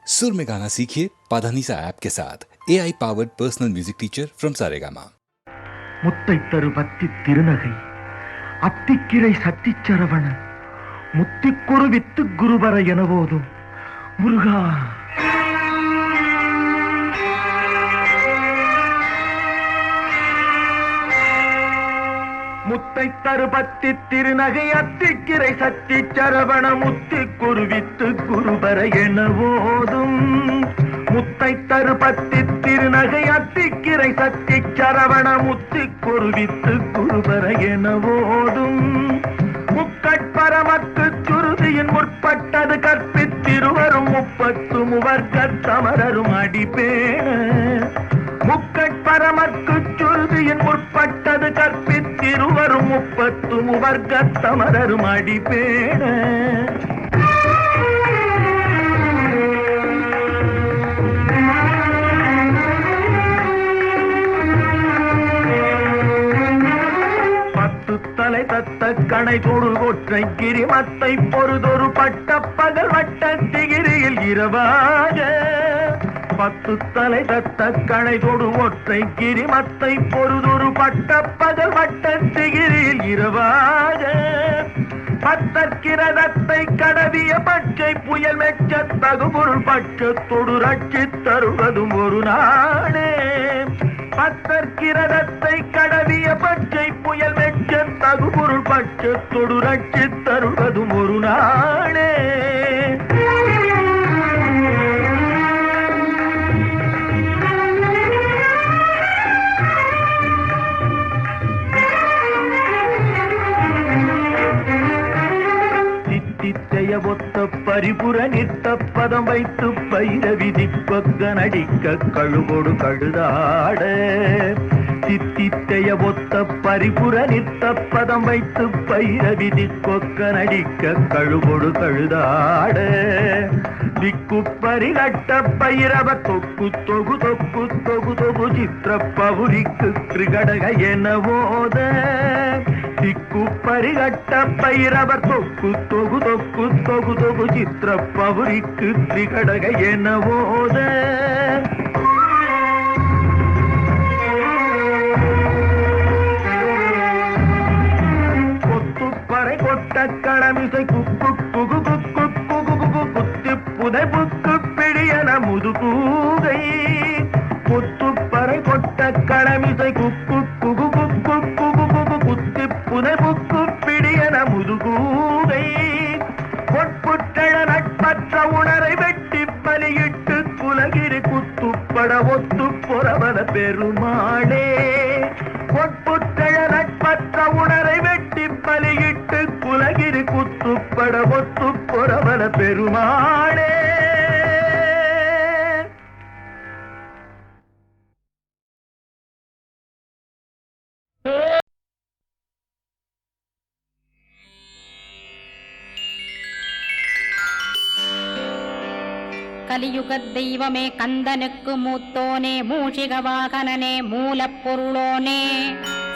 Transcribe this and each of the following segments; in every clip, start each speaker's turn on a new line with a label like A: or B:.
A: सुर में गाना सीखिए पाधानीसा ऐप के साथ AI powered personal music teacher from Saregama.
B: முத்தை தரு பத்தி திருநகை அத்திக்கிரை சத்திச்சரவண முத்திக்குரு வித்து குருபர எனவோதும் முருகா. முத்தை தரு பத்தி திருநகை அத்திக்கிரை சத்திச்சரவண முத்திக்குரு வித்து குருபர எனவோதும் முத்தை தரு பத்தி திருநகை அத்திக்கிரை சத்தி சரவண முத்தி குருவித்து குருபர எனவோதும் முக்கட்பரமக்கு சுருதியின் முற்பட்டது கற்பித்திருவரும் முப்பத்து முவர்க்கத் தமரரும் அடிப்பேண. முக்கட்பரமக்கு சுருதியின் முற்பட்டது கற்பித்திருவரும் முப்பத்து முவர்க்கத் தமரரும் அடிப்பேண. தலை தத்த கணை தொடு ஒற்றை கிரிமத்தை பொறுதொரு பட்ட பகல் வட்ட திகிரியில் இரவாக. 10 தலை தத்த கணை தொடு ஒற்றை கிரிமத்தை பொறுதொரு பட்ட பகல் வட்ட திகிரியில் இரவாக. பத்தற்கிரதத்தை கடவிய பச்சை புயல் மெச்ச தகுபொருள் பட்சத்தொடு ரட்சித் தருவதும் ஒரு நாளே. பத்தற்கிரதத்தை கடவிய பச்சை புயல் மெச்ச தகுபொருள் பட்சத்தொடு ரட்சித் தருவதும் ஒரு நாளே. தித்தித்தைய ஒத்த பரிபுர நித்த பதம் வைத்து பைரவிதி கொக்க நடிக்க கழுகொடு கழுதாட. தித்தித்தைய ஒத்த பரிபுர நித்த பதம் வைத்து பைரவிதி கொக்க நடிக்க கழுகொடு கழுதாட. திக்கு பரிகட்ட பைரவ தொக்கு தொகு தொக்கு தொகு தொகு சித்திர பவுரிக்கு திரிகடக எனவோத. திக்கு பரிகட்ட பைரவர் தொக்கு தொகு தொக்கு தொகு தொகு சித்திர பவுரிக்கு திரிகடக எனவோத. கொத்துப்பறை கொட்ட கடமிசை குக்கு குகு குக்கு குகு குகு குத்தி புதை புக்கு பிடியன முதுகூகை. கொத்துப்பறை கொட்ட கடமிசை குக்கு குகு குக்கு குகு குகு குத்தி புதை புக்கு பிடியன முதுகூகை. பொற்புற்றழ நட்பற்ற உணரை வெட்டி பலியிட்டு குலகிரி குத்துப்பட ஒத்து பொறவன பெருமாளே. பொற்புற்றழ நட்பற்ற உணரை வெட்டி பலியிட்டு குலகிரி குத்துப்பட ஒத்து பொறவன பெருமாளே.
C: கலியுகத் தெய்வமே கந்தனுக்கு மூத்தோனே மூஷிக வாகனனே மூலப்பொருளோனே.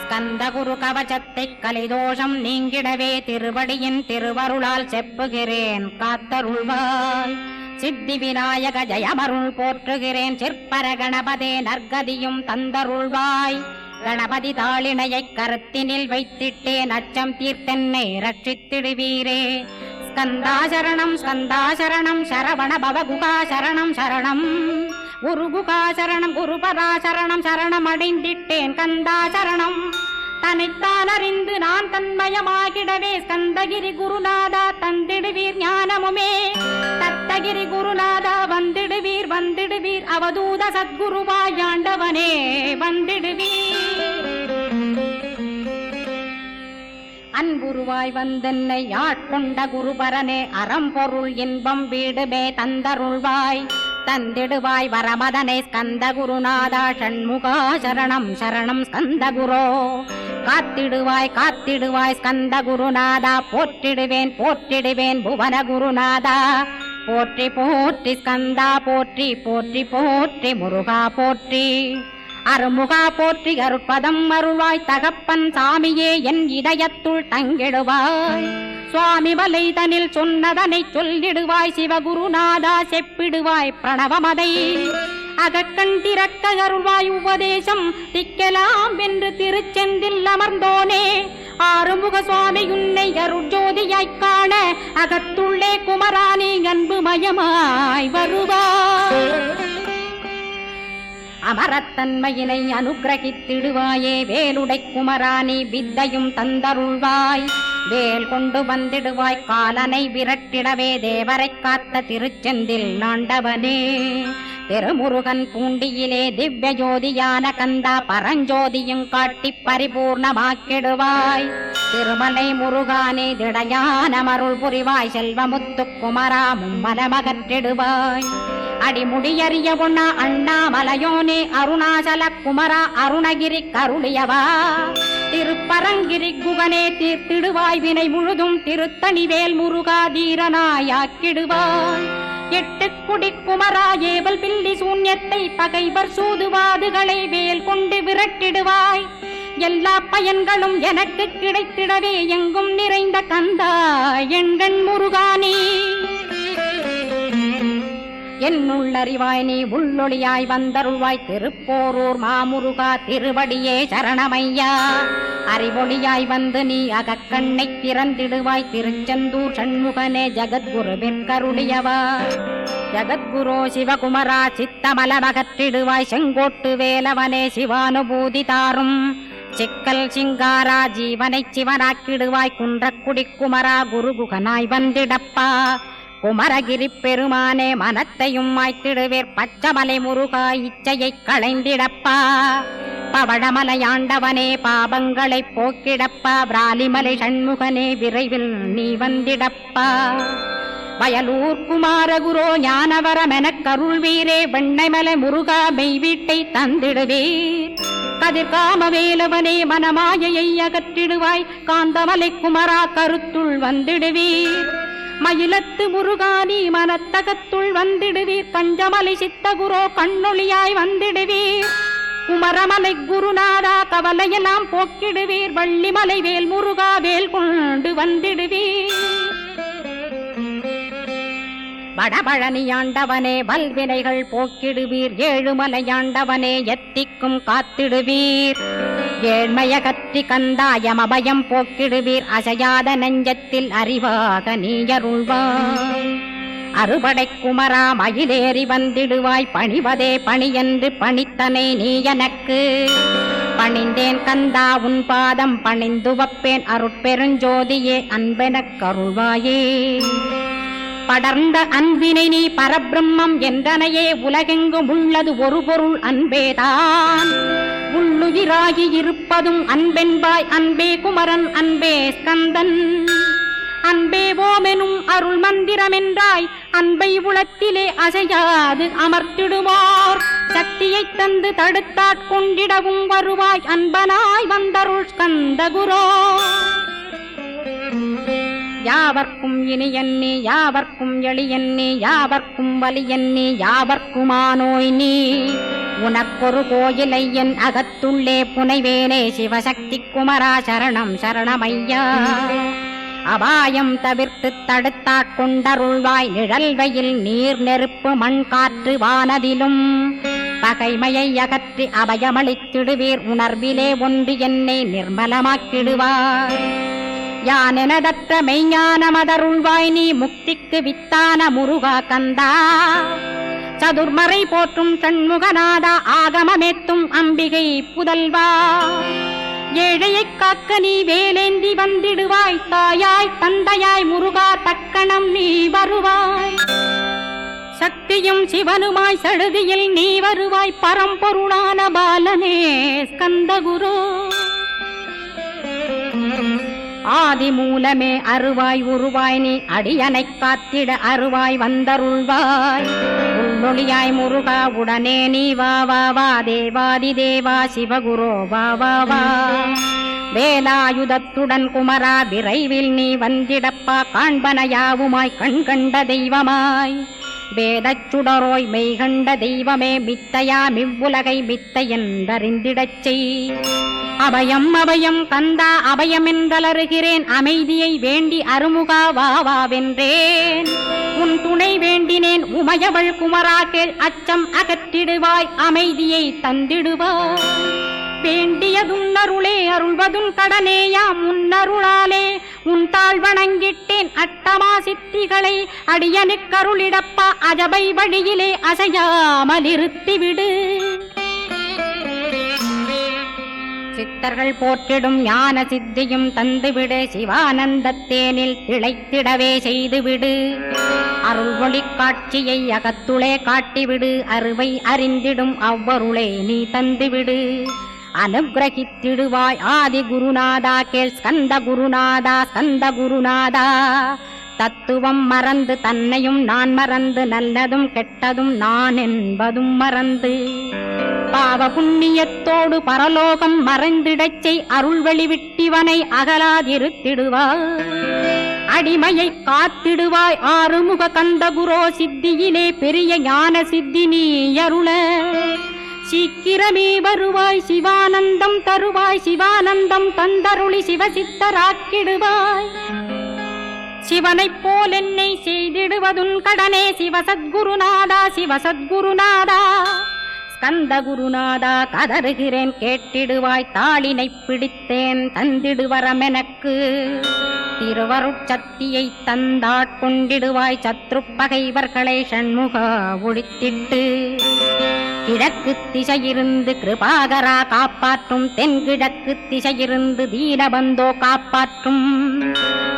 C: ஸ்கந்த குரு கவசத்தை கலிதோஷம் நீங்கிடவே திருவடியின் திருவருளால் செப்புகிறேன் காத்தருள்வாய். சித்தி விநாயக ஜயமருள் போற்றுகிறேன் சிற்பர கணபதே நற்கதியும் தந்தருள்வாய். கணபதி தாளினையை கருத்தினில் வைத்திட்டேன் அச்சம் தீர்த்தென்னை ரட்சித்திடுவீரே. ஸ்கந்தாசரணம் ஸ்கந்தாசரணம் சரவண பவகுகாசரணம் சரணம் குருகுகாசரணம் குருபராசரணம் சரணம் அடைந்திட்டேன் கந்தாசரணம். தன்னைத்தான் அறிந்து நான் தன்மயமாகிடவே ஸ்கந்தகிரி குருநாதா தந்திடுவீர் ஞானமுமே. தத்தகிரி குருநாதா வந்திடுவீர் வந்திடுவீர் அவதூத சத்குருவாயாண்டவனே வந்திடுவீர். அன்புருவாய் வந்தென்னை ஆட்கொண்ட குருபரனே அறம்பொருள் இன்பம் வீடுமே தந்தருள்வாய். தந்திடுவாய் வரமதனை ஸ்கந்த குருநாதா ஷண்முகா சரணம் சரணம் ஸ்கந்த குரோ. காத்திடுவாய் காத்திடுவாய் ஸ்கந்த குருநாதா போற்றிடுவேன் போற்றிடுவேன் புவன குருநாதா. போற்றி போற்றி ஸ்கந்தா போற்றி போற்றி போற்றி முருகா போற்றி. அருமுகா போற்றி அருட்பதம் அருள்வாய் தகப்பன் சாமியே என் இதயத்துள் தங்கிடுவாய் சுவாமி மலை தனில் சொன்னதனை சொல்லிடுவாய் சிவகுருநாதா செப்பிடுவாய் பிரணவமதை அகக்கண்டிறக்க அருள்வாய் உபதேசம் திக்கலாம் என்று திருச்செந்தில் அமர்ந்தோனே ஆறுமுக சுவாமி உன்னை அருட்ஜோதியாய்க் காண அகத்துள்ளே குமரானி அன்புமயமாய் வருவாய் அமரத்தன்மையினை அனுகிரகித்திடுவாயே வேலுடை குமராணி வித்தையும் தந்தருள்வாய் வேல் கொண்டு வந்திடுவாய் காலனை விரட்டிடவே தேவரை காத்த திருச்செந்தில் ஆண்டவனே திருமுருகன் பூண்டியிலே திவ்ய ஜோதியான கந்தா பரஞ்சோதியும் காட்டி பரிபூர்ணமாக்கிடுவாய் திருமலை முருகானே திடையான மருள் புரிவாய் செல்வமுத்து குமரா மும்மலமகற்றிடுவாய் அடிமுடியறிய பொண்ணா அண்ணாமலையோனே அருணாசல குமரா அருணகிரி கருளியவா திருப்பரங்கிரி குகனே தீர்த்திடுவாய் வினை முழுதும் திருத்தணிவேல் முருகா தீரனாயாக்கிடுவாய் எட்டு குடி குமரா ஏவல் பில்லி சூன்யத்தை பகைவர் சூதுவாதுகளை வேல் கொண்டு விரட்டிடுவாய் எல்லா பயன்களும் எனக்கு கிடைத்திடவே எங்கும் நிறைந்த கந்தா எண்கண் முருகானே என்னுள்ளறிவாய் நீ உள்ளொளியாய் வந்தருள்வாய் திருப்போரூர் மாமுருகா திருவடியே சரணமையா அறிவொளியாய் வந்து நீ அகக்கண்ணை திறந்திடுவாய் திருச்செந்தூர் சண்முகனே ஜகத்குருவிற்கருளியவா ஜகத்குரு சிவகுமரா சித்தமலமகற்றிடுவாய் செங்கோட்டு வேலவனே சிவானுபூதி தாரும் சிக்கல் சிங்காரா ஜீவனை சிவனாக்கிடுவாய் குன்றக்குடி குமரா குருகுகனாய் வந்திடப்பா குமரகிரி பெருமானே மனத்தையும் மாய்த்திடுவேர் பச்சமலை முருகா இச்சையை களைந்திடப்பா பவழமலையாண்டவனே பாபங்களை போக்கிடப்பா பிராலிமலை சண்முகனே விரைவில் நீ வந்திடப்பா வயலூர் குமாரகுரோ ஞானவரமெனக் கருள்வீரே வெண்ணைமலை முருகா மெய் வீட்டை தந்திடுவீர் கதிர்காம வேலவனே மனமாயையை அகற்றிடுவாய் காந்தமலை குமரா கருத்துள் வந்திடுவீர் மயிலத்து முருகானி மனத்தகத்துள் வந்திடுவீர் கஞ்சமலை சித்தகுரோ கண்ணொளியாய் வந்திடுவீர் குமரமலை குருநாதா கவலையெல்லாம் போக்கிடுவீர் வள்ளிமலை வேல் முருகா வேல் கொண்டு வந்திடுவீர் வடபழனியாண்டவனே வல்வினைகள் போக்கிடுவீர் ஏழுமலையாண்டவனே எத்திக்கும் காத்திடுவீர் ஏழ்மையகற்றி கந்தாயமபயம் போக்கிடுவீர் அசையாத நெஞ்சத்தில் அறிவாக நீயருள்வாய் அறுபடை குமரா மயிலேறி வந்திடுவாய் பணிவதே பணியென்று பணித்தனை நீ எனக்கு பணிந்தேன் கந்தா உன் பாதம் பணிந்து வப்பேன் அருட்பெருஞ்சோதியே அன்பெனக் கருள்வாயே படர்ந்த அன்பினை நீ பரபிரம்மம் என்றனையே உலகெங்கும் உள்ளது ஒரு பொருள் அன்பேதான் உள்ளுயிராகி இருப்பதும் அன்பென்பாய் அன்பே குமரன் அன்பே ஸ்கந்தன் அன்பே ஓமெனும் அருள் மந்திரமென்றாய் அன்பை உளத்திலே அசையாது அமர்த்திடுவார் சக்தியை தந்து தடுத்தாட்கொண்டிடவும் வருவாய் அன்பனாய் வந்தருள் ஸ்கந்தகுரோ யாவர்க்கும் இனியன்னி யாவர்க்கும் எளியன்னி யாவர்க்கும் வலியன்னி யாவர்க்குமானோய் நீ உனக்கொரு கோயிலை என் அகத்துள்ளே புனைவேனே சிவசக்தி குமரா சரணம் சரணமையா அபாயம் தவிர்த்து தடுத்தாட்கொண்டருள்வாய் நிழல் வெயில் நீர் நெருப்பு மண் காற்று வானதிலும் பகைமையை அகற்றி அபயமளித்திடுவீர் உணர்விலே ஒன்று என்னை நிர்மலமாக்கிடுவார் யானெனதற்ற மெய்ஞானமதருள்வாய் நீ முக்திக்கு வித்தான முருகா கந்தா சதுர்மறை போற்றும் சண்முகநாதா ஆகமமேத்தும் அம்பிகை புதல்வா ஏழையைக் காக்க நீ வேலேந்தி வந்திடுவாய் தாயாய் தந்தையாய் முருகா தக்கணம் நீ வருவாய் சக்தியும் சிவனுமாய் சடுதியில் நீ வருவாய் பரம்பொருளான பாலனே ஸ்கந்தகுரு ஆதி மூலமே அருவாய் உருவாய் நீ அடியனைக் காத்திட அருவாய் வந்தருள்வாய் உள்ளொளியாய் முருகா உடனே நீ வா வா வா தேவாதி தேவா சிவகுரோ வா வா வா வேலாயுதத்துடன் குமரா விரைவில் நீ வந்திடப்பா காண்பன யாவுமாய் கண் கண்ட தெய்வமாய் வேதச் சுடரோய் மெய்கண்ட தெய்வமே மித்தையா மிவ்வுலகை மித்தை என்றறிந்திடச் செய். அபயம் அபயம் கந்தா அபயமென்றலறுகிறேன், அமைதியை வேண்டி அருமுகா வாவென்றேன். உன் துணை வேண்டினேன் உமையவள் குமரா கேள், அச்சம் அகற்றிடுவாய் அமைதியை தந்திடுவாய். வேண்டியதுன் அருளே அருள்வதும் கடனேயாம் உன்னருளாலே, உன் தாழ் வணங்கிட்டேன் அட்டமா சித்திகளை அடியனுக்கருளிடப்பா. அஜபை வழியிலே அசையாமல் இருத்திவிடு. சித்தர்கள் போற்றிடும் ஞான சித்தியும் தந்துவிடு, சிவானந்தத்தேனில் திளைத்திடவே செய்துவிடு. அருள் ஒளி காட்சியை அகத்துளே காட்டிவிடு, அருவை அறிந்திடும் அவ்வருளே நீ தந்துவிடு. அனுகிரகித்திடுவாய் ஆதி குருநாதா கேள், ஸ்கந்த குருநாதா ஸ்கந்த குருநாதா. தத்துவம் மறந்து தன்னையும் நான் மறந்து, நல்லதும் கெட்டதும் நான் என்பதும் மறந்து, பாவ புண்ணியத்தோடு பரலோகம் மறைந்திடச் செய். அருள் வெளிவிட்டிவனை அகலாதிருத்திடுவாய், அடிமையை காத்திடுவாய். ஆறுமுக கந்த குரோ சித்தியிலே பெரிய ஞான சித்தி நீ அருள. சீக்கிரமே வருவாய் சிவானந்தம் தருவாய், சிவானந்தம் தந்தருளி சிவசித்தராக்கிடுவாய். சிவனைப் போல் என்னை செய்திடுவதுன் கடனே சிவசத்குருநாதா சிவசத்குருநாதா. ஸ்கந்த குருநாதா கதறுகிறேன் கேட்டிடுவாய், தாளினை பிடித்தேன் தந்திடுவரமெனக்கு. திருவருட்சக்தியை தந்தாட்கொண்டிடுவாய், சத்ரு பகைவர்களை ஷண்முகா ஒழித்திட்டு. கிழக்கு திசையிருந்து கிருபாகரா காப்பாற்றும், தென்கிழக்கு திசையிருந்து தீனபந்தோ காப்பாற்றும்.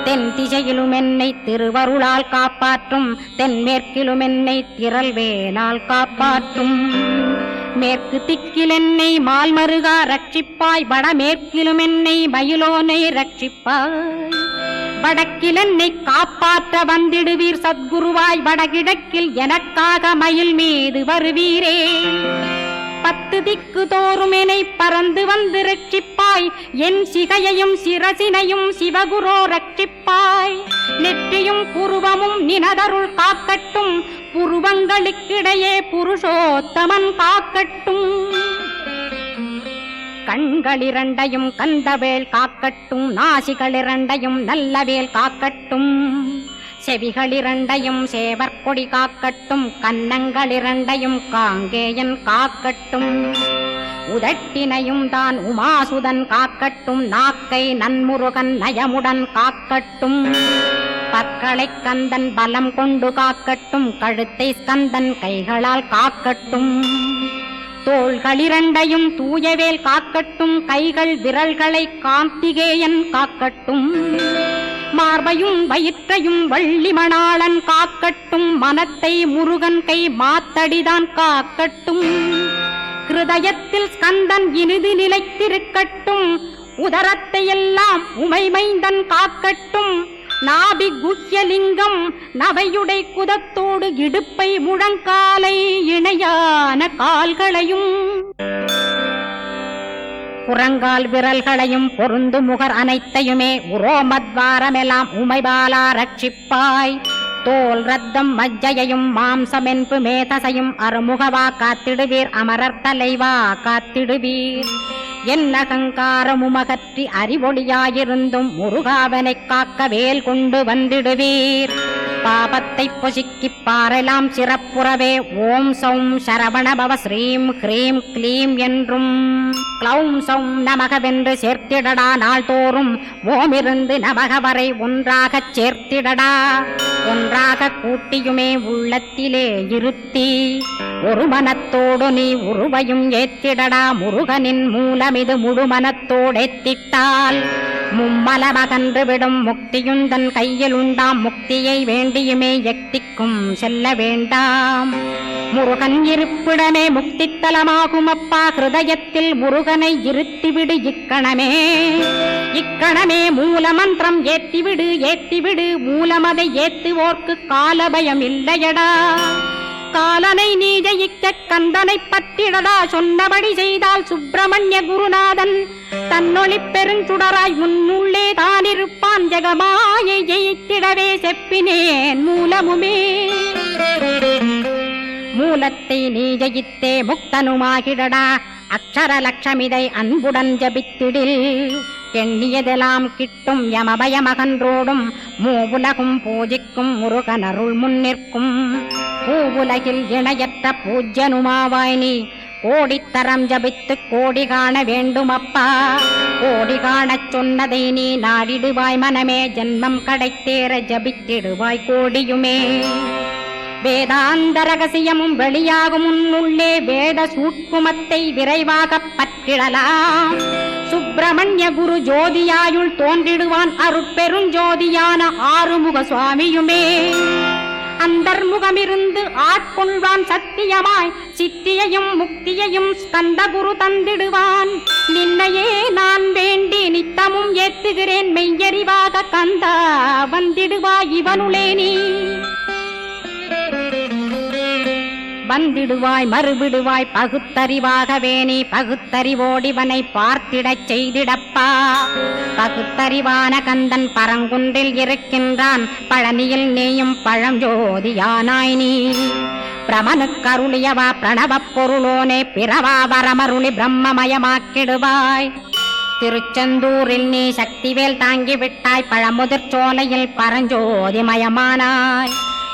C: தென் திசையிலும் என்னை திருவருளால் காப்பாற்றும், தென்மேற்கிலும் என்னை திரள்வேனால் காப்பாற்றும். மேற்கு திக்கில் என்னை மால்மருகா ரட்சிப்பாய், வடமேற்கிலும் என்னை மயிலோனை ரட்சிப்பாய். வடக்கில் என்னை காப்பாற்ற வந்திடுவீர் சத்குருவாய், வடகிழக்கில் எனக்காக மயில் மீது வருவீரே. 10 திக்கு தோறும் என்னை பறந்து வந்து ரட்சிப்பாய், என் சிகையையும் சிரசினையும் சிவகுரோ ரட்சிப்பாய். நெற்றியும் புருவமும் நினதருள் காக்கட்டும், புருவங்களுக்கிடையே புருஷோத்தமன் காக்கட்டும். கண்களிரண்டையும் கந்தவேல் காக்கட்டும், நாசிகளிரண்டையும் நல்லவேல் காக்கட்டும். செவிகளிரண்டையும் சேவற்கொடி காக்கட்டும், கன்னங்களிரண்டையும் காங்கேயன் காக்கட்டும். உதட்டினையும் தான் உமாசுதன் காக்கட்டும், நாக்கை நன்முருகன் நயமுடன் காக்கட்டும். பற்களை கந்தன் பலம் கொண்டு காக்கட்டும், கழுத்தை ஸ்கந்தன் கைகளால் காக்கட்டும். தோள்களிரண்டையும் தூயவேல் காக்கட்டும், கைகள் விரல்களை கார்த்திகேயன் காக்கட்டும். மார்பையும் வயிற்றையும் வள்ளிமணாளன் காக்கட்டும், மனத்தை முருகன் கை மாத்தடிதான் காக்கட்டும். ஹிருதயத்தில் ஸ்கந்தன் இனிது நிலைத்திருக்கட்டும், உதரத்தை எல்லாம் உமைமைந்தன் காக்கட்டும். நாபி குஹ்யலிங்கம் நவையுடை குதத்தோடு இடுப்பை முழங்காலை இணையான கால்களையும் புறங்கால் விரல்களையும் பொருந்து முகர் அனைத்தையுமே உரோமத்வாரமெல்லாம் உமைபாலா ரட்சிப்பாய். தோல் ரத்தம் மஜ்ஜையையும் மாம்சமென்பு மேதசையும் அருமுகவா காத்திடுவீர், அமரர் தலைவா காத்திடுவீர். என் அகங்காரமுமகற்றி அறிவொளியாயிருந்தும் முருகாவனை காக்க வேல் கொண்டு வந்திடுவீர். பாபத்தை பொசுக்கிப் பாரெலாம் சிறப்புறவே ஓம் சௌம் சரவணபவ ஸ்ரீம் ஹ்ரீம் க்ளீம் என்றும் க்ளௌம் சௌம் நமகவென்று சேர்த்திடடா. நாள்தோறும் ஓமிருந்து நமக வரை ஒன்றாகச் சேர்த்திடடா. ஒன்றாக கூட்டியுமே உள்ளத்திலே இருத்தி, ஒரு மனத்தோடு நீ உருவையும் ஏத்திடடா. முருகனின் மூலமிது முழு மனத்தோடேத்திட்டால் மும்மலமகன்று விடும் முக்தியுந்தன் கையில் உண்டாம். முக்தியை வேண்டியுமே எக்திக்கும் செல்ல வேண்டாம். முருகன் இருப்பிடமே முக்தித்தலமாகும் அப்பா. ஹிருதயத்தில் முருகனை இருத்திவிடு இக்கணமே. இக்கணமே மூலமந்திரம் ஏத்திவிடு ஏத்திவிடு. மூலமதை ஏத்துவோர்க்கு காலபயம் இல்லையடா. காலனை நீ ஜெயிக்க கந்தனை பற்றிடடா. சொன்னபடி செய்தால் சுப்பிரமணிய குருநாதன் தன்னொளி பெருஞ்சுடராய் முன்னுள்ளே தானிருப்பான். ஜெகமாயை ஜெயித்திடவே செப்பினேன் மூலமுமே. மூலத்தை நீ ஜெயித்தே முக்தனுமாகிடடா, அக்ஷர லட்சமிதை அன்புடன் ஜபித்திடில், எண்ணியதெல்லாம் கிட்டும் யமபயமகன்றோடும், மூவுலகும் பூஜிக்கும் முருகனருள் முன்னிற்கும், பூவுலகில் இணையற்ற பூஜ்யனுமாவாய் நீ, கோடித்தரம் ஜபித்து கோடி காண வேண்டும் அப்பா, கோடி காணச் சொன்னதை நீ நாடிடுவாய் மனமே, ஜென்மம் கடைத்தேற ஜபித்திடுவாய் கோடியுமே. வேதாந்த ரகசியமும் வெளியாகும் உன்னுள்ளே, வேத சூட்குமத்தை விரைவாகப் பற்றிடலாம், சுப்பிரமணிய குரு ஜோதியாயுள் தோன்றிடுவான் அருட்பெருஞ்சோதியான ஆறுமுக சுவாமியுமே. அந்தர்முகமிருந்து ஆட்கொள்வான் சத்தியமாய், சித்தியையும் முக்தியையும் ஸ்கந்த குரு தந்திடுவான், நின்னையே நான் வேண்டி நித்தமும் ஏத்துகிறேன் மெய்யறிவாக கந்தா, வந்திடுவாய் இவனுளே நீ, வந்திடுவாய் மறுவிடுவாய் பகுத்தறிவாகவே நீ, பகுத்தறிவோடிவனை பார்த்திடச் செய்திடப்பா, பகுத்தறிவான கந்தன் பரங்குன்றில் இருக்கின்றான், பழனியில் நீயும் பழஞ்சோதியானாய் நீ, பிரமனுக்கருளியவா பிரணவப் பொருளோனே, பிறவா வரமருளி பிரம்மமயமாக்கிடுவாய், திருச்செந்தூரில் நீ சக்திவேல் தாங்கிவிட்டாய், பழமுதிர் சோலையில் பரஞ்சோதிமயமானாய்,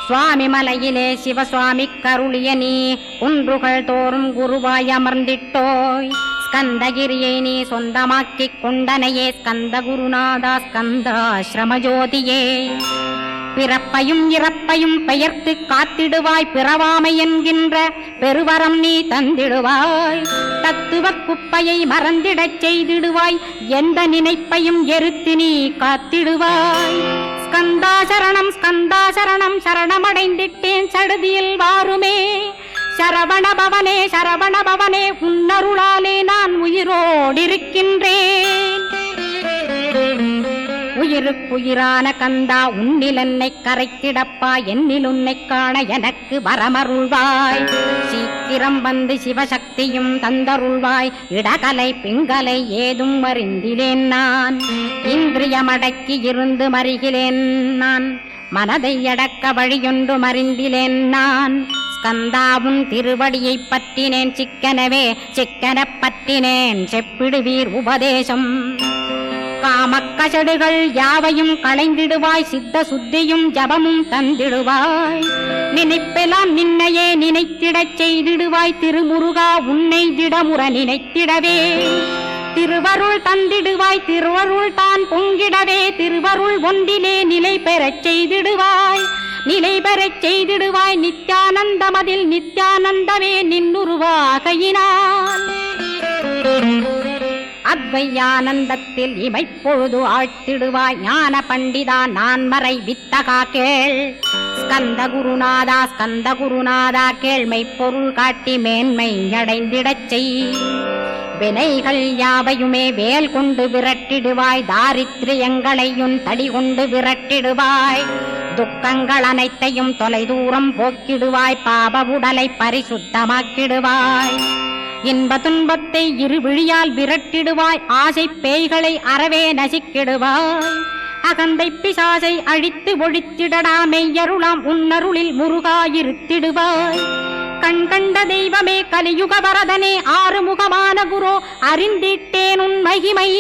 C: சுவாமி மலையிலே சிவசுவாமி கருளிய நீ, குன்றுகள் தோறும் குருவாய் அமர்ந்திட்டோய், ஸ்கந்தகிரியை நீ சொந்தமாக்கிக் கொண்டனையே, ஸ்கந்த குருநாதா ஸ்கந்தாஸ்ரமஜோதியே, பிறப்பையும் இறப்பையும் பெயர்த்து காத்திடுவாய், பிறவாமை என்கின்ற பெருவரம் நீ தந்திடுவாய், தத்துவ குப்பையை மறந்திடச் செய்திடுவாய், எந்த நினைப்பையும் எரித்து நீ காத்திடுவாய், ஸ்கந்தா சரணம் ஸ்கந்தா சரணம் சரணமடைந்திட்டேன் சடுதியில் வாருமே, சரவணபவனே சரவணபவனே உன்னருளாலே நான் உயிரோடிருக்கின்றேன், உயிருக்குயிரான கந்தா உன்னில் என்னை கரைத்திடப்பா, என்னில் உன்னை காண எனக்கு வரமருள்வாய், சீக்கிரம் வந்து சிவசக்தியும் தந்தருள்வாய், இடகலை பிங்கலை ஏதும் அறிந்திலேன் நான், இந்திரியமடக்கி இருந்து மறிகிலேன் நான், மனதை அடக்க வழியொன்று மறிந்திலேன் நான், ஸ்கந்தாவும் திருவடியை பற்றினேன் சிக்கனவே, சிக்கனப் பற்றினேன் செப்பிடுவீர் உபதேசம், காமக்கசடுகள் யாவையும் களைந்திடுவாய், சித்த சுத்தியும் ஜபமும் தந்திடுவாய், நினைப்பெல்லாம் நின்னையே நினைத்திடச் செய்திடுவாய், திருமுருகா உன்னை திடமுற நினைத்திடவே, திருவருள் தந்திடுவாய், திருவருள் தான் பொங்கிடவே, திருவருள் ஒன்றிலே நிலை பெறச் செய்திடுவாய், நிலை பெறச் செய்திடுவாய், நித்யானந்தமதில் நித்யானந்தமே நின்னுருவாகையினான், அத்வையானந்தத்தில் இமைப்பொழுது ஆழ்த்திடுவாய், ஞான பண்டிதா நான் மறை வித்தகா கேள், ஸ்கந்த குருநாதா கேள்மை பொருள் காட்டி மேன்மை அடைந்திடச் செய், வினைகள் யாவையுமே வேல் கொண்டு விரட்டிடுவாய், தாரித்ரியங்களையும் தடி கொண்டு விரட்டிடுவாய், துக்கங்கள் அனைத்தையும் தொலைதூரம் போக்கிடுவாய், பாப உடலை பரிசுத்தமாக்கிடுவாய், இன்ப துன்பத்தை இருவிழியால் விரட்டிடுவாய், ஆசை பேய்களை அறவே நசிக்கிடுவாய், அகந்தை பிசாசை அழித்து ஒழித்திடடா, மெய்யருளாம் உன்னருளில் முருகாயிருத்திடுவாய், கண் கண்ட தெய்வமே கலியுக வரதனே ஆறுமுகமான குரோ அறிந்திட்டேன் உன் மகிமை,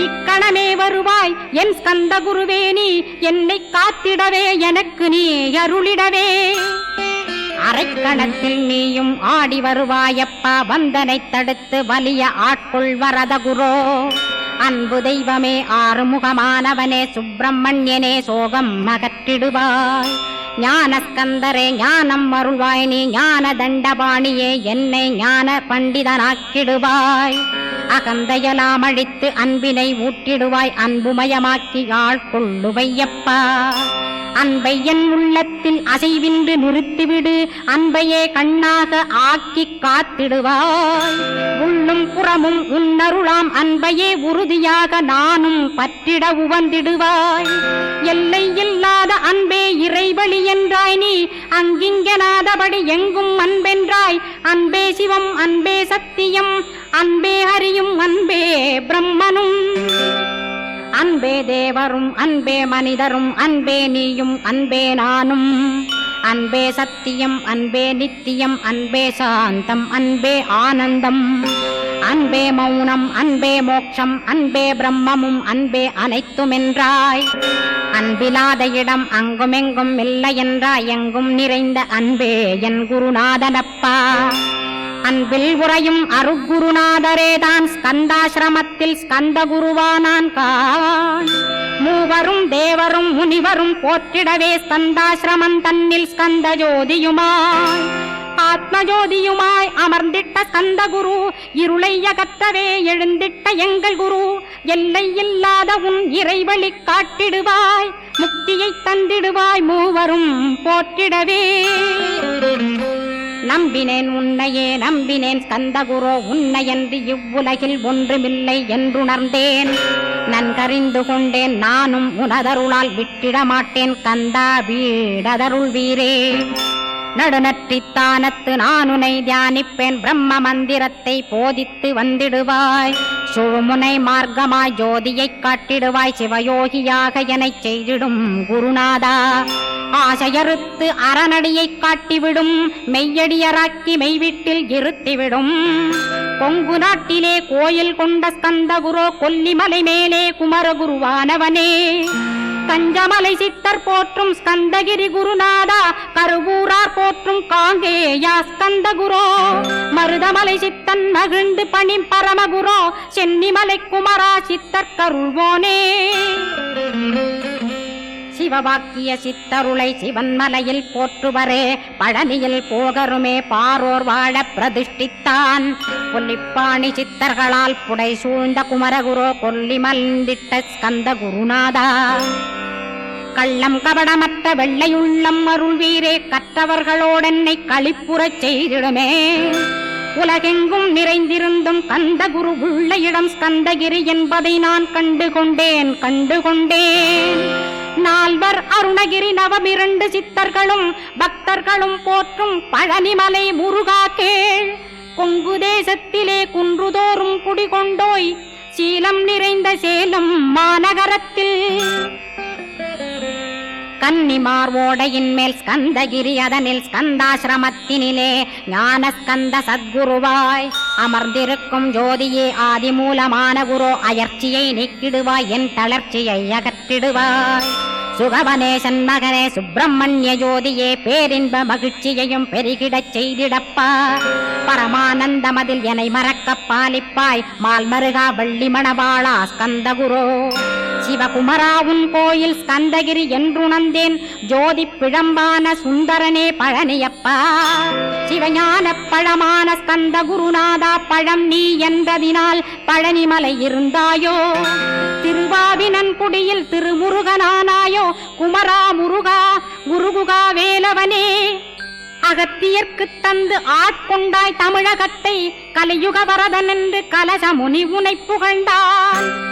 C: இக்கணமே வருவாய் என் ஸ்கந்த குருவே நீ, என்னை காத்திடவே எனக்கு நீ அருளிடவே, அரைக்கணத்தில் நீயும் ஆடி வருவாயப்பா, வந்தனை தடுத்து வலிய ஆட்கொள் வரத குரோ, அன்பு தெய்வமே ஆறுமுகமானவனே சுப்பிரமணியனே சோகம் அகற்றிடுவாய், ஞானஸ்கந்தரே ஞானம் அருள்வாய் நீ, ஞான தண்டபாணியே என்னை ஞான பண்டிதனாக்கிடுவாய், அகந்தையலாம் அழித்து அன்பினை ஊட்டிடுவாய், அன்புமயமாக்கி ஆட்கொள்ளுவையப்பா, அன்பை என் உள்ளத்தில் அசைவின்றி நிறுத்திவிடு, அன்பையே கண்ணாக ஆக்கி காத்திடுவாய், உள்ளும் புறமும் உன்னருளாம் அன்பையே உறுதியாக நானும் பற்றிட உவந்திடுவாய், எல்லை இல்லாத அன்பே இறைவழி என்றாய் நீ, அங்கிங்கனாதபடி எங்கும் அன்பென்றாய், அன்பே சிவம் அன்பே சத்தியம் அன்பே ஹரியும் அன்பே பிரம்மனும், அன்பே தேவரும் அன்பே மனிதரும் அன்பே நீயும் அன்பே நானும், அன்பே சத்தியம், அன்பே நித்தியம், அன்பே சாந்தம், அன்பே ஆனந்தம், அன்பே மௌனம், அன்பே மோட்சம், அன்பே பிரம்மமும், அன்பே அனைத்தும் என்றாய். அன்பிலாத இடம் அங்குமெங்கும் இல்லை என்றாய். எங்கும் நிறைந்த அன்பே என் குருநாதனப்பா. அன்பில் உறையும் அருக்குருநாதரேதான் ஸ்கந்தாசிரமத்தில் ஸ்கந்த குருவானான் கான். மூவரும் தேவரும் முனிவரும் போற்றிடவே ஸ்கந்தாசிரமம் தன்னில் ஸ்கந்த ஜோதியுமாய் ஆத்மஜோதியுமாய் அமர்ந்திட்ட ஸ்கந்த குரு. இருளை அகற்றவே எழுந்திட்ட எங்கள் குரு. எல்லை இல்லாத உன் இறைவழி காட்டிடுவாய். முக்தியை தந்திடுவாய் மூவரும் போற்றிடவே. நம்பினேன் உன்னையே நம்பினேன் ஸ்கந்தகுரோ. உன்னையன்றி இவ்வுலகில் ஒன்றுமில்லை என்றுணர்ந்தேன். நன்கறிந்து கொண்டேன் நானும் உனதருளால் விட்டிட மாட்டேன். கந்தா வீடதருள் வீரே. நடுநற்றித்தானத்து நான் உனை தியானிப்பேன். பிரம்ம மந்திரத்தை போதித்து வந்திடுவாய். சுழுமுனை மார்க்கமாய் ஜோதியைக் காட்டிடுவாய். சிவயோகியாக எனச் செய்திடும் குருநாதா. ஆசையறுத்து அறநடியை காட்டிவிடும். மெய்யடியராக்கி மெய்வீட்டில் இருத்திவிடும். கொங்கு நாட்டிலே கோயில் கொண்ட ஸ்கந்தகுரோ. கொல்லிமலை மேலே குமரகுருவானவனே. கஞ்சமலை சித்தர் போற்றும் ஸ்கந்தகிரி குருநாதா. கருவூரார் போற்றும் காங்கேயா ஸ்கந்தகுரோ. மருதமலை சித்தன் மகிழ்ந்து பணி பரமகுரோ. சென்னிமலை குமரா சித்தர் கருள்வோனே. சிவவாக்கிய சித்தருளை சிவன்மலையில் போற்றுவரே. பழனியில் போகருமே பாரோர் வாழ பிரதிஷ்டித்தான். கொல்லிப்பாணி சித்தர்களால் புடை சூழ்ந்த குமரகுரோ. கொல்லி மல்ந்திட்ட ஸ்கந்த குருநாதா. கள்ளம் கபடமற்ற வெள்ளையுள்ளம் அருள் வீரே. கற்றவர்களோடென்னை களிப்புறச் செய்திடுமே. உலகெங்கும் நிறைந்திருந்தும் கந்த குரு உள்ள இடம் ஸ்கந்தகிரி என்பதை நான் கண்டுகொண்டேன். நால்வர் அருணகிரி நவமிரண்டு சித்தர்களும் பக்தர்களும் போற்றும் பழனிமலை முருகா கேள். கொங்கு தேசத்திலே குன்றுதோறும் குடிகொண்டோய். சீலம் நிறைந்த சேலம் மாநகரத்தில் கன்னிமார் ஓடையின் மேல் ஸ்கந்தகிரி. அதனில் ஸ்கந்தாசிரமத்தினிலே ஞான ஸ்கந்த சத்குருவாய் அமர்ந்திருக்கும் ஜோதியே. ஆதிமூலமான குரு. அயற்சியை நீக்கிடுவாய். என் தளர்ச்சியை அகற்றிடுவாய். சுகவனேசன் மகனே சுப்பிரமணிய ஜோதியே. பேரின்ப மகிழ்ச்சியையும் பெருகிடச் செய்திடப்பா. பரமானந்தமதில் என்னை மறக்க பாலிப்பாய். மால்மருகா வள்ளி மணவாளா ஸ்கந்தகுரோ. சிவகுமரா உன் கோயில் ஸ்கந்தகிரி என்றுணர்ந்தேன். ஜோதி பிழம்பான சுந்தரனே பழனியப்பா. சிவஞான பழமான ஸ்கந்த குருநாதா. பழம் நீ என்றதினால் பழனிமலை இருந்தாயோ. திருவாவினன் குடியில் திருமுருகனானாயோ. குமரா முருகா குருகுகா வேலவனே. அகத்தியர்க்கு தந்து ஆட்கொண்டாய் தமிழகத்தை. கலியுக வரதன் என்று கலசமுனி உனை புகழ்ந்தான்.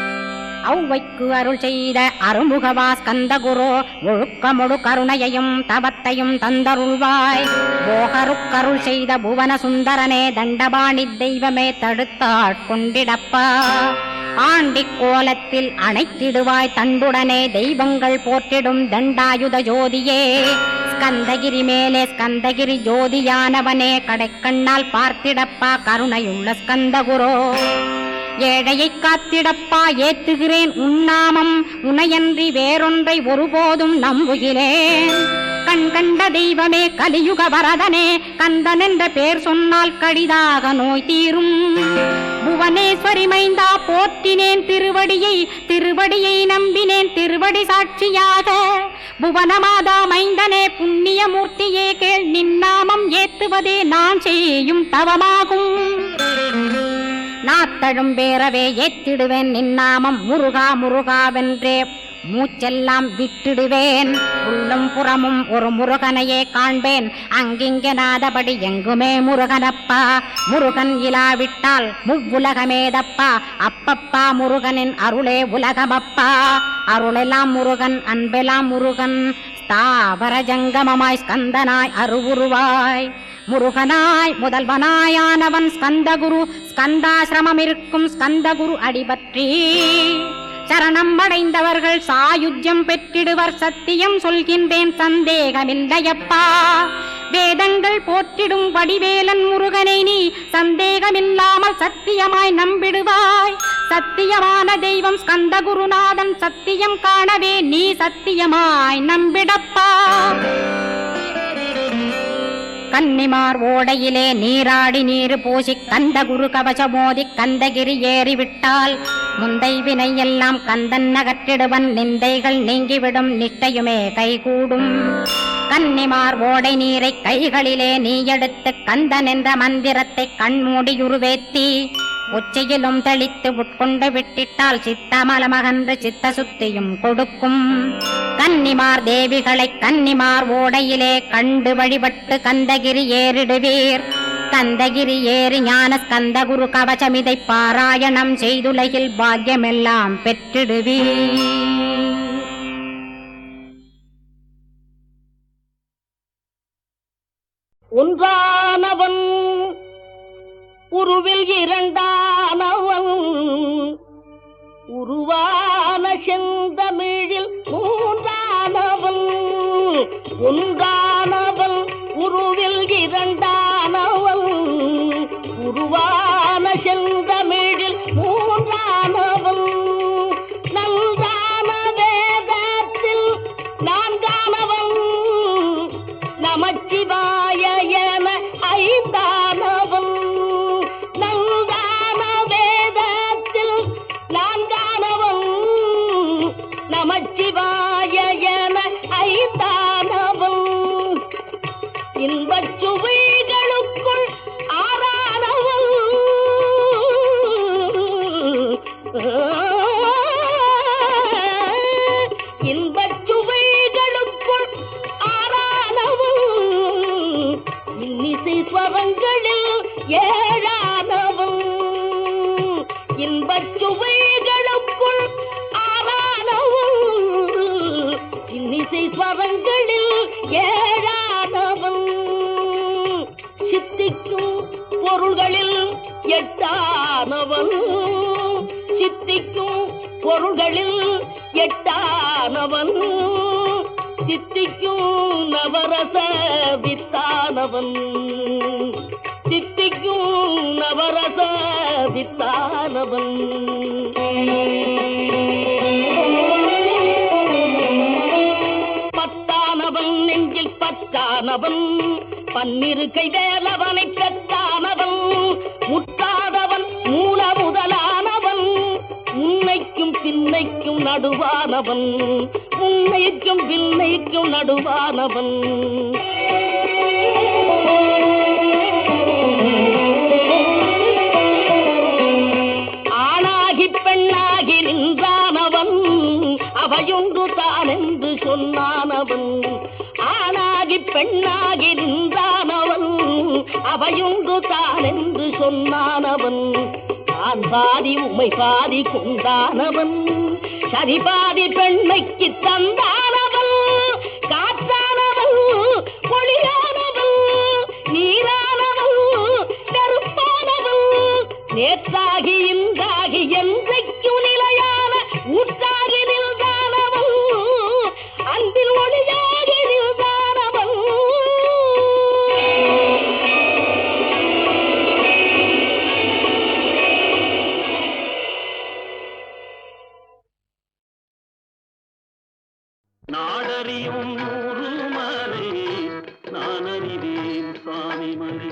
C: ஔவைக்கு அருள் செய்த அருமுகவா ஸ்கந்தகுரோ. ஒழுக்கமொடு கருணையையும் தவத்தையும் தந்தருள்வாய். போகருக்கருள் செய்த புவன சுந்தரனே. தண்டபாணி தெய்வமே தடுத்தாட்கொண்டிடப்பா. ஆண்டி கோலத்தில் அணைத்திடுவாய் தண்டுடனே. தெய்வங்கள் போற்றிடும் தண்டாயுத ஜோதியே. ஸ்கந்தகிரி மேலே ஸ்கந்தகிரி ஜோதியானவனே. கடைக்கண்ணால் பார்த்திடப்பா கருணையுள்ள ஸ்கந்தகுரோ. ஏழையை காத்திடப்பா ஏத்துகிறேன் உன்னாமம். உனையன்றி வேறொன்றை ஒருபோதும் நம்புகிறேன். கண் கண்ட தெய்வமே கலியுக வரதனே. கந்தன் என்ற பேர் சொன்னால் கடிதாக நோய் தீரும். புவனேஸ்வரி மைந்தா போற்றினேன் திருவடியை. திருவடியை நம்பினேன் திருவடி சாட்சியாக. புவனமாதா மைந்தனே புண்ணியமூர்த்தியே கேள். நின்னாமம் ஏத்துவதே நான் செய்யும் தவமாகும். நாத்தழும் பேரவே ஏத்திடுவேன் நின்னாமம். முருகா முருகாவென்றே மூச்செல்லாம் விட்டிடுவேன். உள்ளும் புறமும் ஒரு முருகனையே காண்பேன். அங்கிங்கனாதபடி எங்குமே முருகனப்பா. முருகன் இலாவிட்டால் முவ்வுலகமேதப்பா. அப்பப்பா முருகனின் அருளே உலகமப்பா. அருளெல்லாம் முருகன் அன்பெல்லாம் முருகன். ஸ்தாவர ஜங்கமமாய் ஸ்கந்தனாய் அருவுருவாய். முருகனாய் முதல்வனாயானவன் ஸ்கந்தகுரு. ஸ்கந்தாசிரமம் இருக்கும் ஸ்கந்தகுரு அடிபற்றி. சரணம் அடைந்தவர்கள் சாயுஜ்யம் பெற்றிடுவர் சத்தியம் சொல்கின்றேன் சந்தேகமில்லையப்பா. வேதங்கள் போற்றிடும் வடிவேலன் முருகனை நீ சந்தேகமில்லாமல் சத்தியமாய் நம்பிடுவாய். சத்தியமான தெய்வம் ஸ்கந்த குருநாதன் சத்தியம் காணவே நீ சத்தியமாய் நம்பிடப்பா. கன்னிமார் ஓடையிலே நீராடி நீரு பூசி கந்த குரு கவசமோதி கந்தகிரி ஏறிவிட்டால் முந்தை வினை எல்லாம் கந்தன் நகற்றிடுவன் நிந்தைகள் நீங்கிவிடும் நிஷ்டையுமே கைகூடும். கன்னிமார் ஓடை நீரை கைகளிலே நீ எடுத்து கந்தன் என்ற மந்திரத்தை கண்மூடியுருவேத்தி உச்சியிலும் தெளித்து உட்கொண்டு விட்டிட்டால் சித்தமலமகன்று சித்த சுத்தியும் கொடுக்கும். கன்னிமார் தேவிகளை கன்னிமார் ஓடையிலே கண்டு வழிபட்டு கந்தகிரி ஏறிடுவீர். கந்தகிரி ஏறி ஞான ஸ்கந்த குரு கவசமிதை பாராயணம் செய்துலகில் பாக்கியமெல்லாம் பெற்றிடுவீர்.
D: ஒன்றானவன் உருவில் இரண்டானவன் உருவான செந்தமிழில் மூன்றானவன். ஒன்றானவன் உருவில் இரண்டானவன் உருவான செந்தமிழில் மூன்றானவன். நன்றான வேதத்தில் நான்கானவன் நமச்சிவாய என ஐந்தானவன். நன்றான வேதத்தில் நான்கானவன் நமச்சிவாய என ஐந்தானவன். இன்பச் சுவைகளுக்குள் ஆறானவன். இன்பச் சுவைகளுக்குள் ஆறானவன். இன்னிசை ஸ்வரங்களில் ஏழானவன். இன்பச் சுவைகளுக்குள் ஆறானவன். இன்னிசை ஸ்வரங்களில் ஏழானவன். சித்திக்கும் பொருள்களில் எட்டானவன். சித்திக்கும் பொருள்களில் எட்டானவன். சித்திக்கும் நவரச வித்தானவன். சித்திக்கும் நவரச வித்தானவன். பத்தானவன் நெஞ்சில் பத்தானவன். பன்னிரு கை வேலவனை பெற்றானவன். முட்டாதவன் மூல முதலானவன். உன்னைக்கும் பின்னைக்கும் நடுவானவன். உன்னைக்கும் பின்னைக்கும் நடுவானவன். ஆணாகி பெண்ணாகி நின்றானவன். அவையொன்று தான் என்று சொன்னானவன். ஆணாகி பெண்ணாகி நின்றானவன். அவையொன்று தான் என்று சொன்னானவன். நான் பாதி உமை பாதி கொண்டானவன். சரி பாதி பெண்மைக்கு தந்தானவன். காற்றானவன் ஒளியானவன். நீரானவன் நெருப்பானவன். நேற்றாகி இன்றாகி என்றைக்கும் நிலையான ஊற்றாகி நின்றானவன். அன்பில் ஒளியாகி நின்றானவன்.
B: நாடறியும் ஊருமலை நான் அறிவேன் சுவாமிமலை.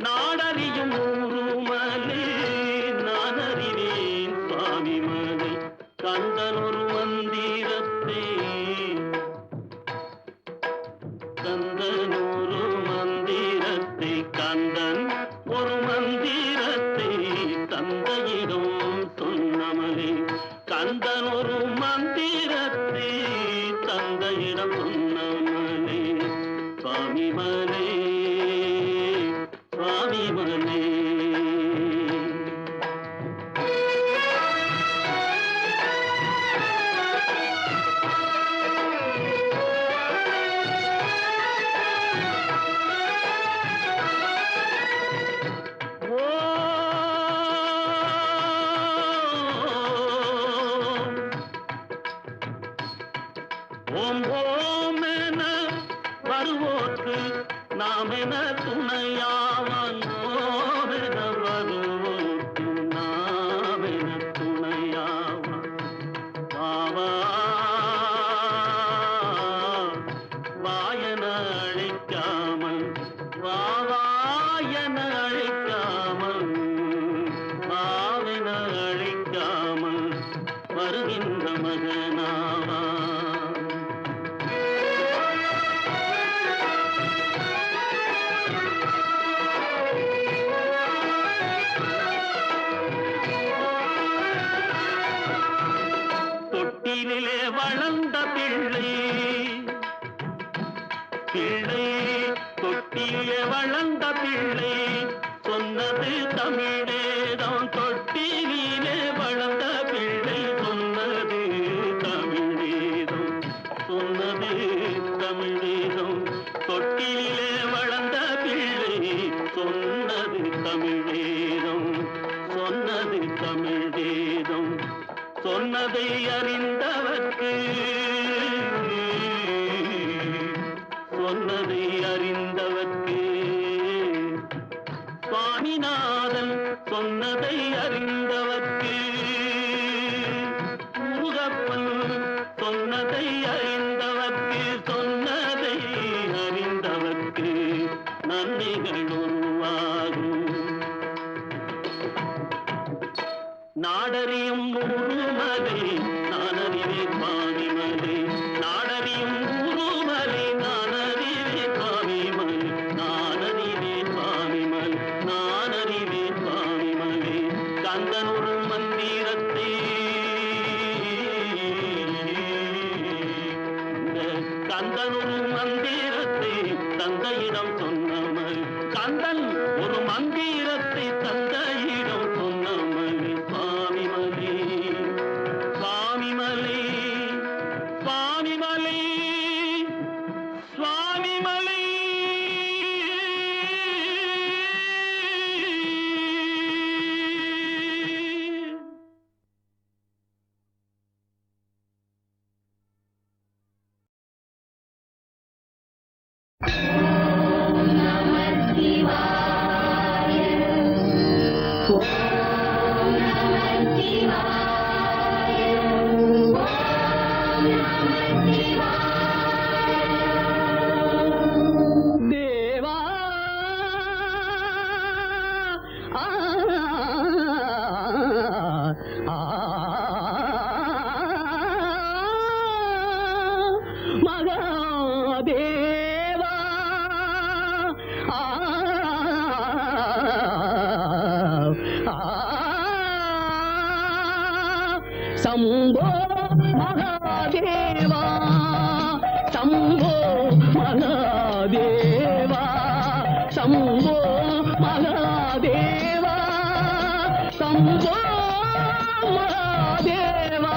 B: நாடறியும் ஊருமலை நான் அறிவேன் சுவாமிமலை. கந்தன் ஒரு மந்திரத்தை கந்தன் ஒரு மந்திரத்தை கந்தன் ஒரு மந்திரத்தை தந்தையிடம் சொன்னமலை. கந்தன் ஒரு மந்திரத்தை தந்தையிடம் சொன்னமலை. சுவாமிமலை சுவாமிமலை. ஓ தொட்டிலே வளர்ந்த பிள்ளை பிள்ளை தொட்டிலே வளர்ந்த பிள்ளை சொன்னது தமிழேதான் தொட்டிலே வளர்ந்த பிள்ளை சொன்னது தமிழேதம் சொன்னது தமிழேதம் தொட்டிலே வளர்ந்த பிள்ளை சொன்னது தமிழேதம் சொன்னது தமிழேதம் சொன்னதை அறிந்தவர்க்கு சொன்னதை அறிந்தவர்க்கு சுவாமிநாதன் சொன்னதை அறிந்தவர்க்கு முருகப்பன் சொன்னதை அறிந்தவர்க்கு சொன்னதை அறிந்தவர்க்கு நன்மைகள் உருவாகும் நாடறியும் ஊருமலை நானறிவே சுவாமிமலை நாடறியும் ஊருமலை நானறிவே சுவாமிமலை நானறிவே சுவாமிமலை நானறிவே சுவாமிமலை கந்தனொரு மந்திரத்தை கந்தனொரு மந்திரத்தை தந்தையிடம் சொன்னமல் கந்தன் ஒரு மந்திரத்தை தந்தையிடம் சொன்னமல் சுவாமிமலை சுவாமிமலை சுவாமிமலை சுவாமிமலை
D: தேவா ஆ ஆ மகாதேவா ஆ சம்போ மகாதேவா சம்போ மகாதேவா சம்போ மகாதேவா சம்போ மகாதேவா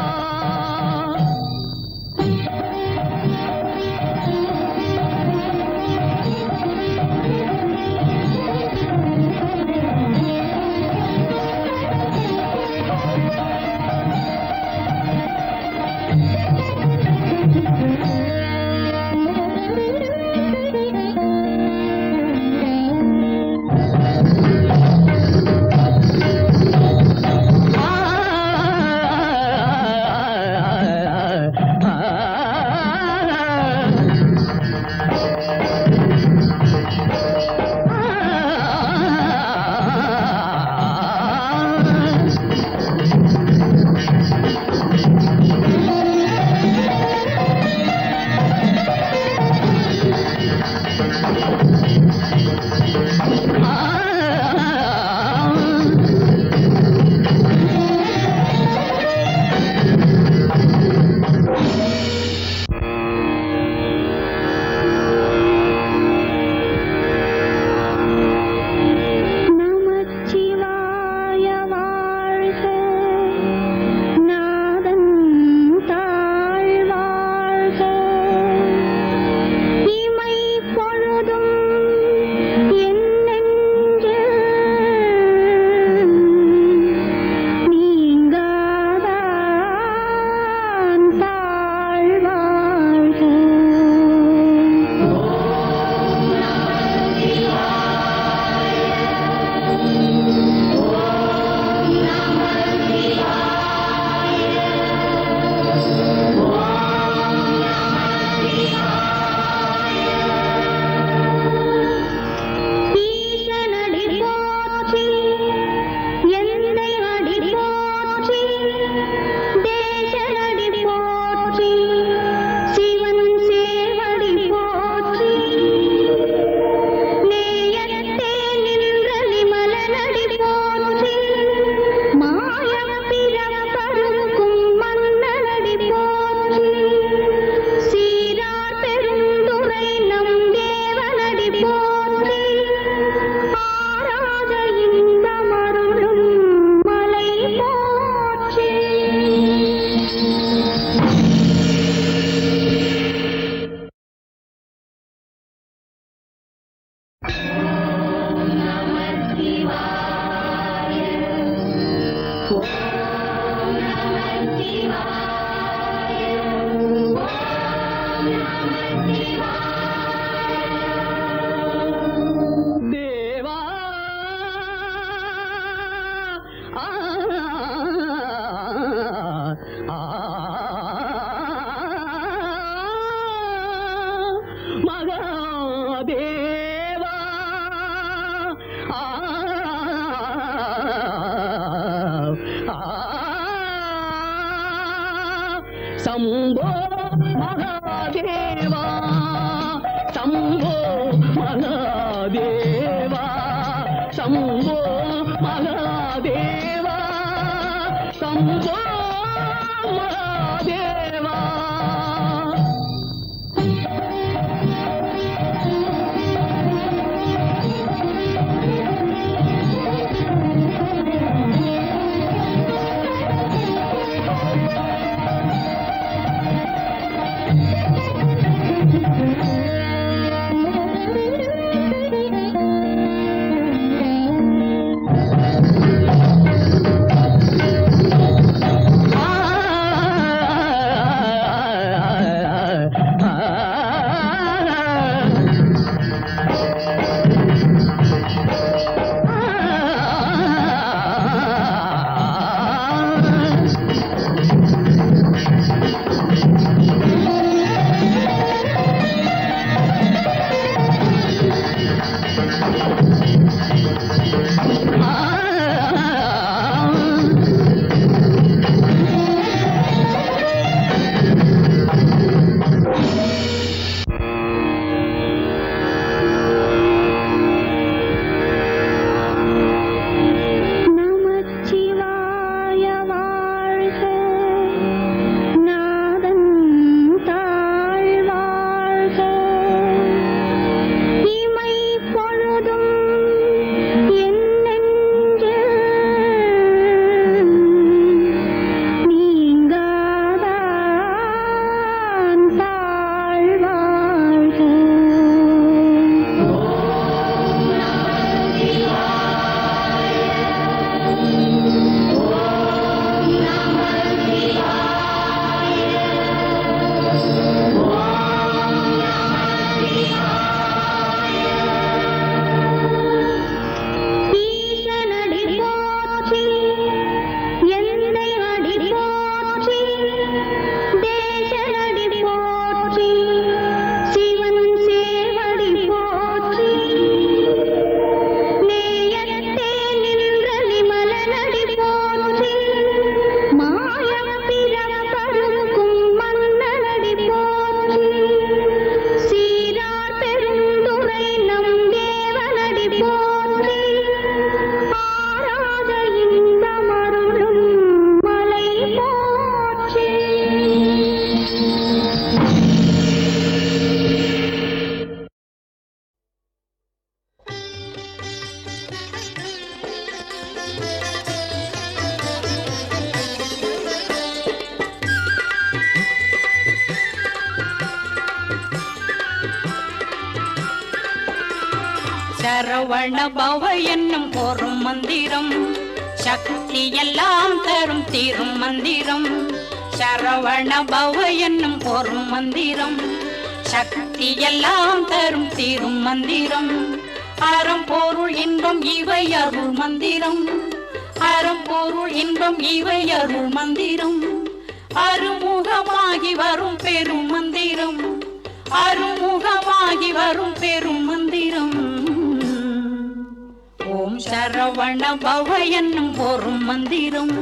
D: மகாதேவா சம்போ மகாதேவா சம்போ மகாதேவா சம்போ மகாதேவா சம்போ மகாதேவா
C: சரவண பவ என்னும் ஒரு மந்திரம் சக்தி எல்லாம் தரும் தீரும் மந்திரம். சரவண பவ என்னும் ஒரு மந்திரம் சக்தி எல்லாம் தரும் தீரும் மந்திரம். அறம் பொருள் இன்பம் இவை அருள் மந்திரம். அறம் பொருள் இன்பம் இவை அருள் மந்திரம். அருமுகமாகி வரும் பெரும் மந்திரம். அருமுகமாகி வரும் பெரும் மந்திரம். ஓம் சரவண பவ என்னும் ஒரு மந்திரம்.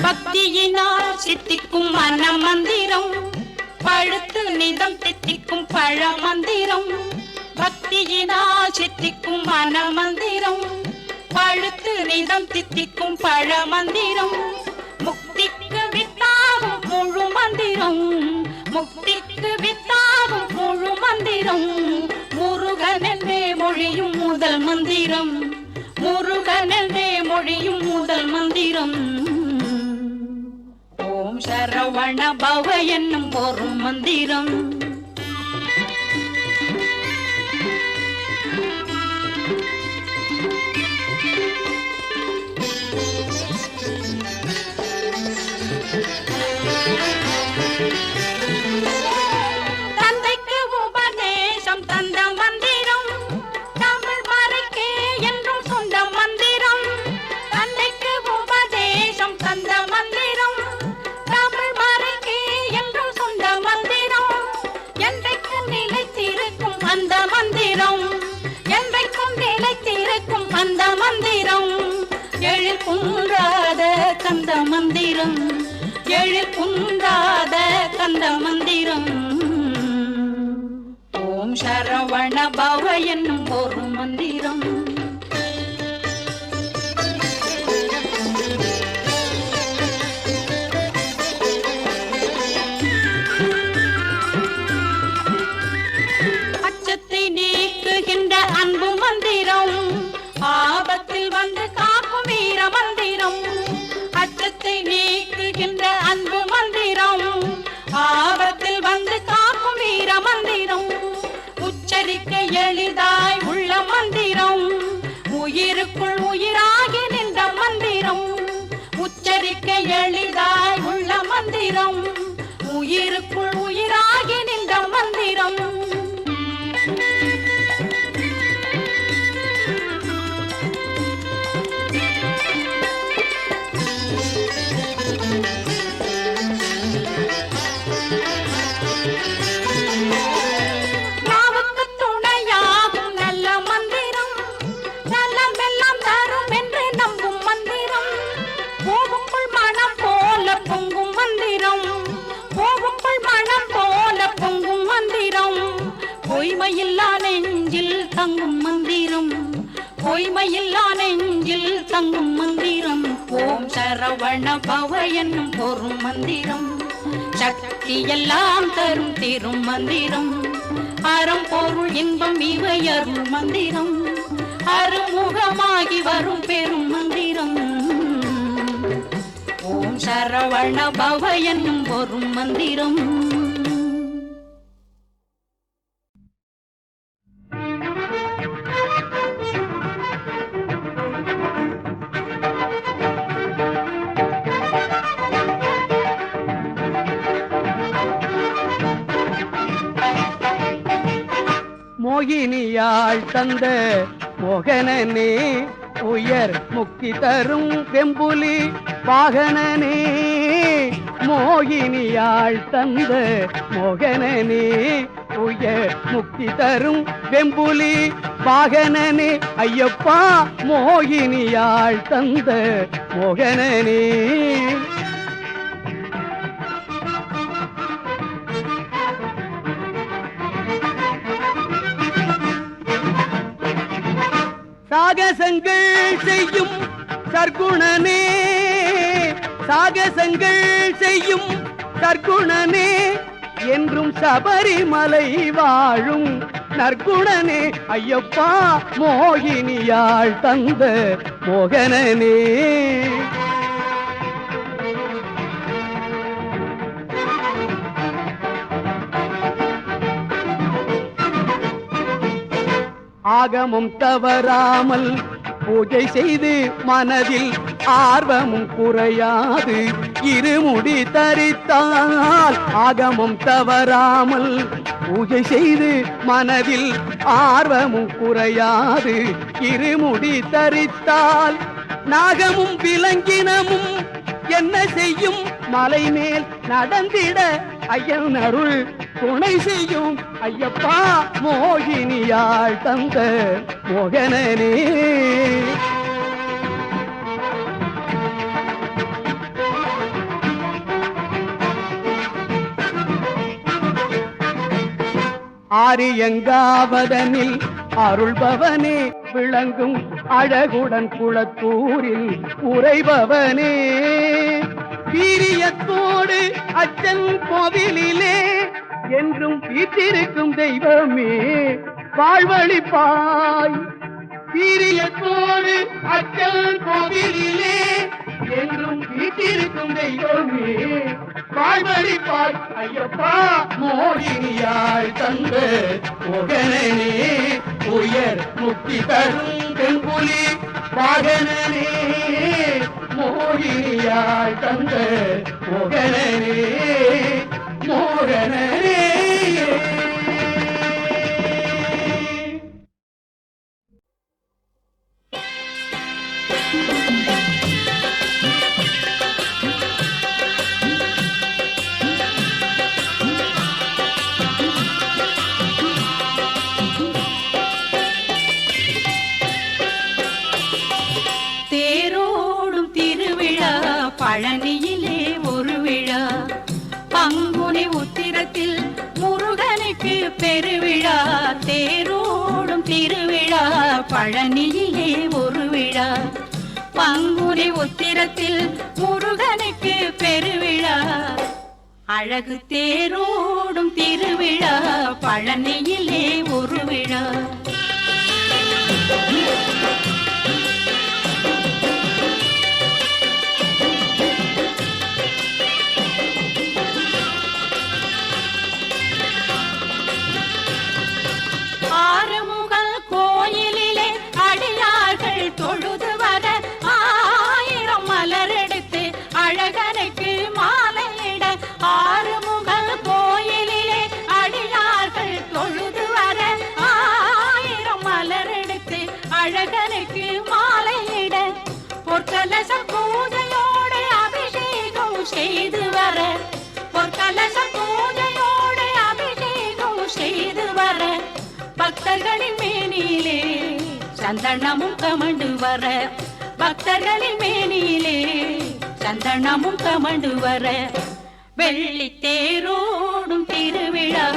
C: பக்தியினால் சித்திக்கும் மன மந்திரம். பழுத்து நிதம் தித்திக்கும் பழ மந்திரம். பக்தியினால் சித்திக்கும் மன மந்திரம். பழுத்து நிதம் தித்திக்கும் பழ மந்திரம். முக்திக்கு வித்தாகும் முழு மந்திரம். முக்திக்கு வித்தாகும் முழு மந்திரம். முருகன் என்றே மொழியும் முதல் மந்திரம். முருகன் என்றே மொழியும் முதல் மந்திரம். ஓம் சரவண பவ என்னும் ஒரு மந்திரம்.
E: கந்த மந்திரம் எழில் குன்றாத கந்த மந்திரம் ஓம் சரவண பவ என்னும் ஒரு மந்திரம் அச்சத்தை நீக்குகின்ற அன்பு மந்திரம் ஆபத்தில் வந்து காக்கும் வீர மந்திரம் அச்சத்தை நீக்குகின்ற அன்பு மந்திரம் ஆபத்தில் வந்து காக்கும் வீர மந்திரம் உச்சரிக்க எளிதாய் உள்ள மந்திரம் உயிருக்குள் உயிராகி நின்ற மந்திரம் உச்சரிக்க எளிதாய் உள்ள மந்திரம் உயிருக்குள் உயிராகி நின்ற மந்திரம் பொய்மையில்லா நெஞ்சில் தங்கும் மந்திரம் பொய்மையில்லா நெஞ்சில் தங்கும் மந்திரம் ஓம் சரவண பவ என்னும் ஒரு மந்திரம் சக்தி எல்லாம் தரும் தீரும் மந்திரம் அறம் பொருள் இன்பம் இவை அருள் மந்திரம் அருமுகமாகி வரும் பெரும் மந்திரம் ஓம் சரவண பவ என்னும் ஒரு மந்திரம்
F: மோகினியாள் தந்த மோகனனே உயர் முக்தி தரும் வெம்புலி வாகனனே மோகினியாள் தந்த மோகனனே உயர் முக்தி தரும் வெம்புலி வாகனனே ஐயப்பா மோகினியாள் தந்த மோகனனே சாகசங்கள் செய்யும் சர்க்குணனே சாகசங்கள் செய்யும் சர்க்குணனே என்றும் சபரிமலை வாழும் நற்குணனே ஐயப்பா மோகினியாள் தந்த மோகனனே ஆகமும் தவறாமல் பூஜை செய்து மனதில் ஆர்வமும் குறையாது இருமுடி தரித்தால் ஆகமும் தவறாமல் பூஜை செய்து மனதில் ஆர்வமும் குறையாது இருமுடி தரித்தால் நாகமும் விலங்கினமும் என்ன செய்யும் மலை மேல் நடந்திட ஐயன் அருள் துணை செய்யும் ஐயப்பா மோகினியாள் தந்த மோகனனே ஆரியங்காவதனில் அருள்பவனே விளங்கும் அழகுடன் குளத்தூரில் உறைபவனே வீரியத்தோடு அச்சன் கோவிலிலே என்றும் வீற்றிருக்கும் தெய்வமே வாழ்வழிப்பாய் வீரியத்தோடு அச்சன் கோவிலிலே என்றும் வீற்றிருக்கும் தெய்வமே வாழ்வழிப்பாய் ஐயப்பா மோகினியாள் தந்த மோகனனே உயர் முக்தி தரும் வெம்புலி வாகனனே மோகினியாள் தந்த மோகனனே மோகனனே
E: பழனியிலே ஒரு விழா. பங்குனி உத்திரத்தில் முருகனுக்கு பெருவிழா. தேரோடும் திருவிழா பழனியிலே ஒரு விழா. பங்குனி உத்திரத்தில் முருகனுக்கு பெருவிழா. அழகு தேரோடும் திருவிழா பழனியிலே ஒரு விழா. ஆறுமுகல் கோயிலிலே அடியார்கள் தொழுது வர 1000 மலர் எடுத்து அழகனுக்கு மாலையிட. ஆறுமுகல் கோயிலிலே அடியார்கள் தொழுது வர 1000 மலர் எடுத்து அழகனுக்கு மாலையிட. பொற்கலச பூஜையோடு அபிஷேகம் செய்து வர. பொற்கலச பூஜையோடு அபிஷேகம் செய்து வர. பக்தர்களின் மேனியிலே சந்தனமும் கமண்டு வர. பக்தர்களின் மேனியிலே சந்தனமும் கமண்டு வர. வெள்ளி தேரோடும் திருவிழா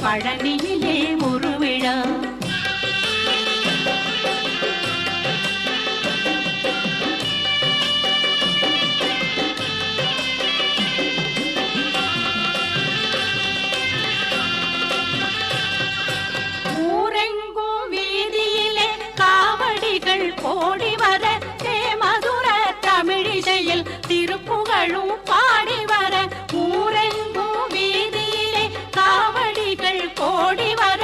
E: பழனியிலே ஒரு விழா. கோடி வர மதுர தமிழிசையில் திருப்புகழும் பாடி வர. ஊரெங்கும் வீதியிலே காவடிகள் கோடி வர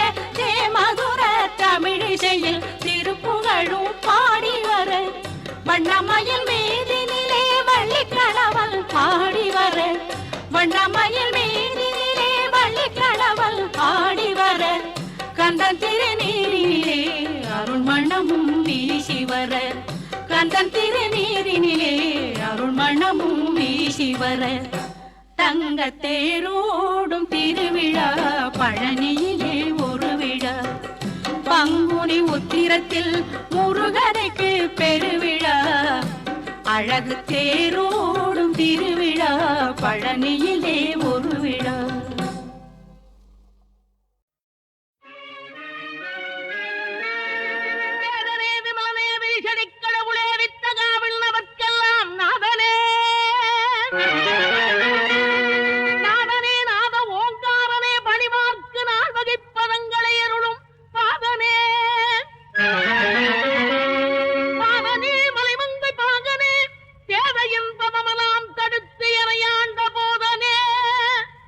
E: மதுர தமிழிசையில் திருப்புகழும் பாடி வர. வண்ணமயில் மீதினிலே வள்ளிக்கணவல் பாடி வர. வண்ணமயில் மீதினிலே வள்ளிக்கணவல் பாடி வர. கந்தன் திருநீரிலே அருள்மணமும் வீசி வர. கந்தன் திருநீரினிலே அருள்மணமும் வீசி வர. தங்க தேரோடும் திருவிழா பழனியிலே ஒரு விழா. பங்குனி உத்திரத்தில் முருகனுக்கு பெருவிழா. அழகு தேரோடும் திருவிழா பழனியிலே ஒரு விழா.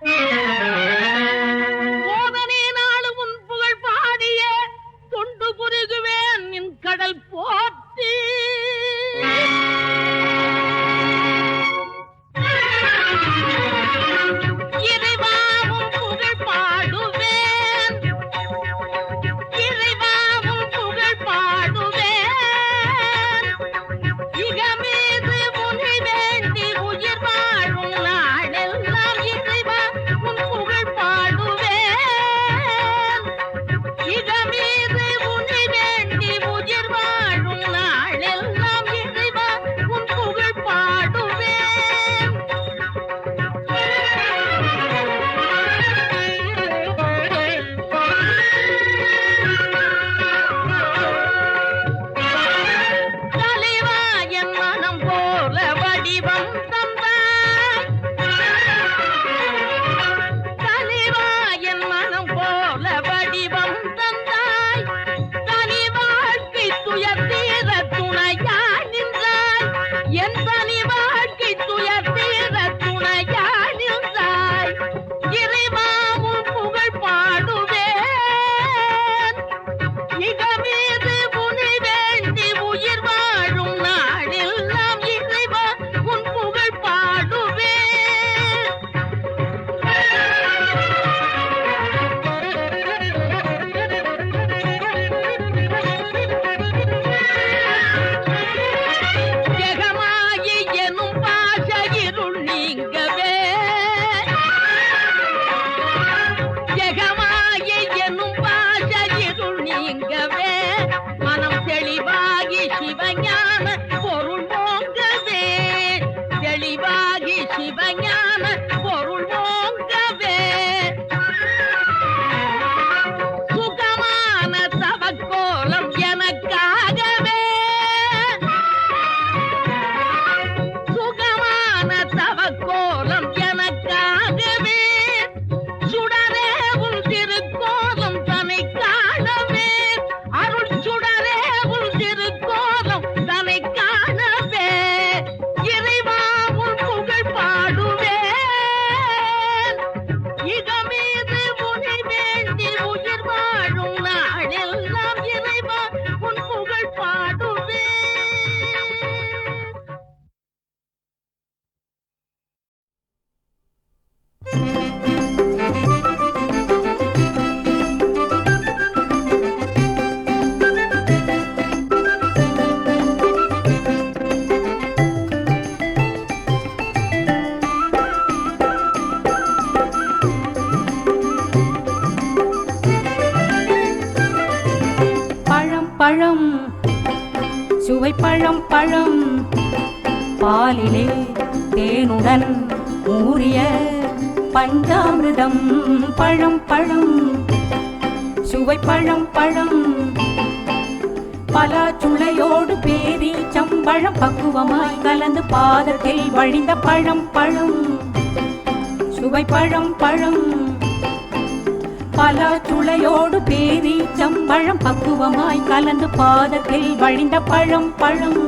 F: Yeah.
D: அறிவாகி சிவஞான பொருள் ஓங்கவே சுகமான தவக்கோலம் எனக்காகவே சுகமான தவக்கோலம் எனக்காகவே சுடரே உன் திருக்கோலம் தன்னை காணவே அருள் சுடரே உன் திருக்கோலம் தன்னை காணவே இறைவா உன் புகழ் பாடுவேன் இகமீது உனை வேண்டி உயிர் வாழும் நாளெல்லாம் இறைவா உன் புகழ் பாடுவேன்.
C: பழம் பழம் சுவை பழம் பழம் பாலிலே தேனுடன் ஊறிய பஞ்சாமிர்தம் பழம் பழம் சுவை பழம் பழம் பலாச்சுளையோடு பேரி சம்பழம் பக்குவமாய் கலந்து பாதத்தில் வழிந்த பழம் பழம் சுவை பழம் பழம் பலாச்சுளையோடு பேரி சம்பழம் பக்குவமாய் கலந்து பாதத்தில் வழிந்த பழம் பழம்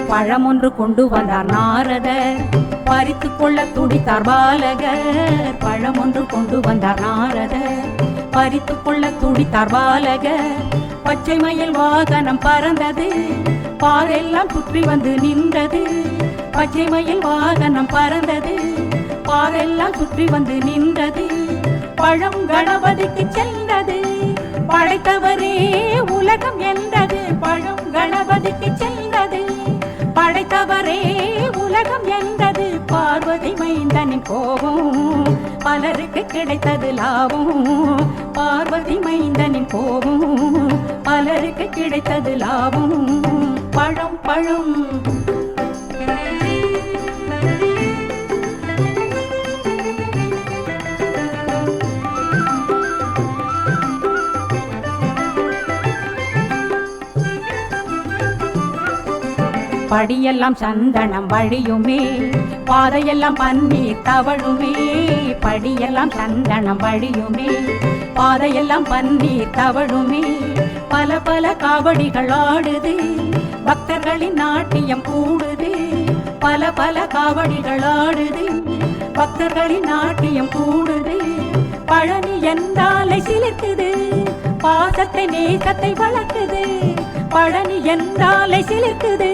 C: பழமொன்று கொண்டு வந்தார் நாரதர் பறித்து கொள்ள துடித்தார் பாலகர் பழமொன்று கொண்டு வந்தார் நாரதர் பறித்து கொள்ள துடித்தார் பாலகர் பச்சை மயில் வாகனம் பறந்தது பாரெல்லாம் சுற்றி வந்து நின்றது பச்சை மயில் வாகனம் பறந்தது பாரெல்லாம் சுற்றி வந்து நின்றது பழம் கணபதிக்கு சென்றது படைத்தவரே உலகம் என்றது பழம் கணபதிக்கு சென்றது படைத்தவரே உலகம் என்றது பார்வதி மைந்தனின் கோபம் பலருக்கு கிடைத்தது லாபம் பார்வதி மைந்தனின் கோபம் பலருக்கு கிடைத்தது லாபம் பழம் பழம் படியெல்லாம் சந்தனம் வழியுமே பாதையெல்லாம் பன்னீர் தவழுமே படியெல்லாம் சந்தனம் வழியுமே பாதையெல்லாம் பன்னீர் தவழுமே பல பல காவடிகள் ஆடுது பக்தர்களின் நாட்டியம் கூடுது பல பல காவடிகள் ஆடுது பக்தர்களின் நாட்டியம் கூடுது பழனி என்றாலை சிலிர்க்குது பாசத்தை நேசத்தை வளர்க்குது பழனி என்றாலை சிலிர்க்குது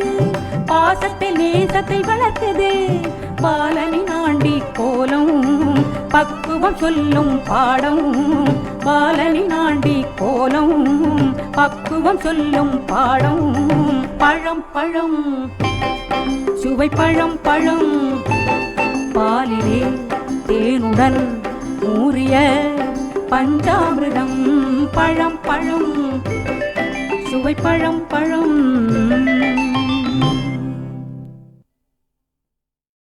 C: பாசத்தில் நேசத்தை வளர்க்குது பாலனி ஆண்டி கோலம் பக்குவம் சொல்லும் பாடம் பாலனி ஆண்டி கோலம் பக்குவம் சொல்லும் பாடம் பழம் பழம் சுவை பழம் பழம் பாலிலே தேனுடன் ஊறிய பஞ்சாமிர்தம் பழம் பழம் சுவை பழம் பழம்